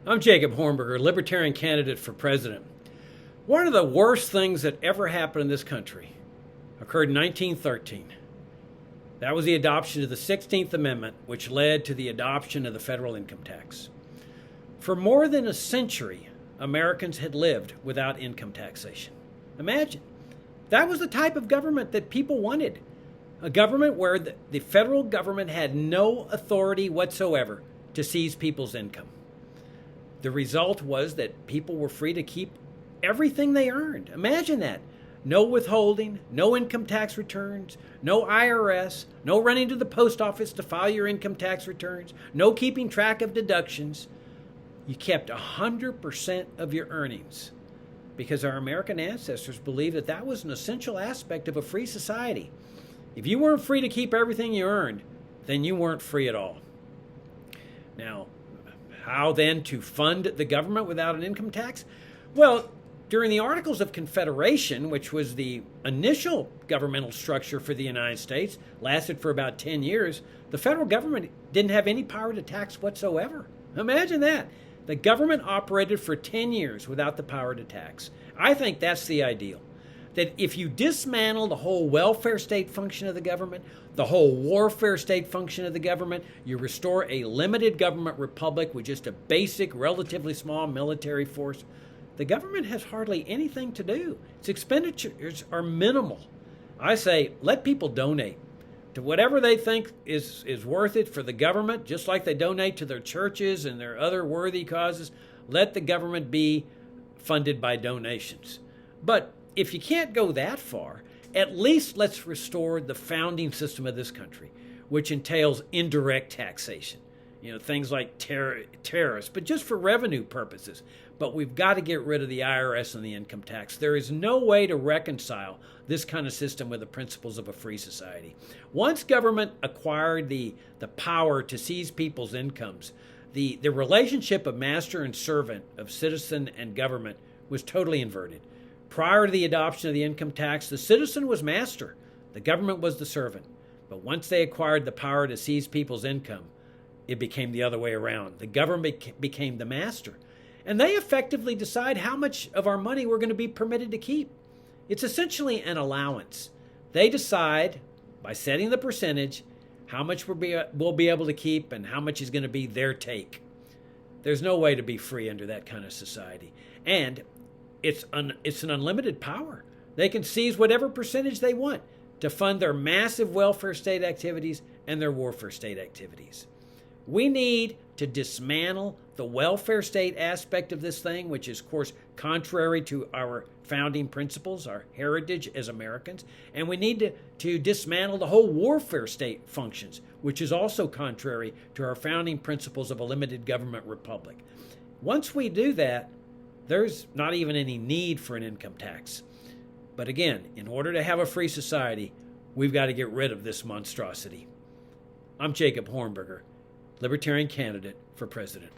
I'm Jacob Hornberger, Libertarian candidate for president. One of the worst things that ever happened in this country occurred in 1913. That was the adoption of the 16th Amendment, which led to the adoption of the federal income tax. For more than a century, Americans had lived without income taxation. Imagine. That was the type of government that people wanted. A government where the federal government had no authority whatsoever to seize people's income. The result was that people were free to keep everything they earned. Imagine that. No withholding, no income tax returns, no IRS, no running to the post office to file your income tax returns, no keeping track of deductions. You kept 100% of your earnings because our American ancestors believed that that was an essential aspect of a free society. If you weren't free to keep everything you earned, then you weren't free at all. Now, how then to fund the government without an income tax? Well, during the Articles of Confederation, which was the initial governmental structure for the United States, lasted for about 10 years, the federal government didn't have any power to tax whatsoever. Imagine that. The government operated for 10 years without the power to tax. I think that's the ideal. That if you dismantle the whole welfare state function of the government, the whole warfare state function of the government, you restore a limited government republic with just a basic, relatively small military force, the government has hardly anything to do. Its expenditures are minimal. I say, let people donate to whatever they think is worth it for the government, just like they donate to their churches and their other worthy causes. Let the government be funded by donations. But if you can't go that far, at least let's restore the founding system of this country, which entails indirect taxation. Things like tariffs, but just for revenue purposes. But we've got to get rid of the IRS and the income tax. There is no way to reconcile this kind of system with the principles of a free society. Once government acquired the power to seize people's incomes, the relationship of master and servant, of citizen and government, was totally inverted. Prior to the adoption of the income tax, the citizen was master, the government was the servant. But once they acquired the power to seize people's income, it became the other way around. The government became the master. And they effectively decide how much of our money we're going to be permitted to keep. It's essentially an allowance. They decide, by setting the percentage, how much we'll be able to keep and how much is going to be their take. There's no way to be free under that kind of society. And it's an unlimited power. They can seize whatever percentage they want to fund their massive welfare state activities and their warfare state activities. We need to dismantle the welfare state aspect of this thing, which is, of course, contrary to our founding principles, our heritage as Americans. And we need to dismantle the whole warfare state functions, which is also contrary to our founding principles of a limited government republic. Once we do that, there's not even any need for an income tax. But again, in order to have a free society, we've got to get rid of this monstrosity. I'm Jacob Hornberger, Libertarian candidate for president.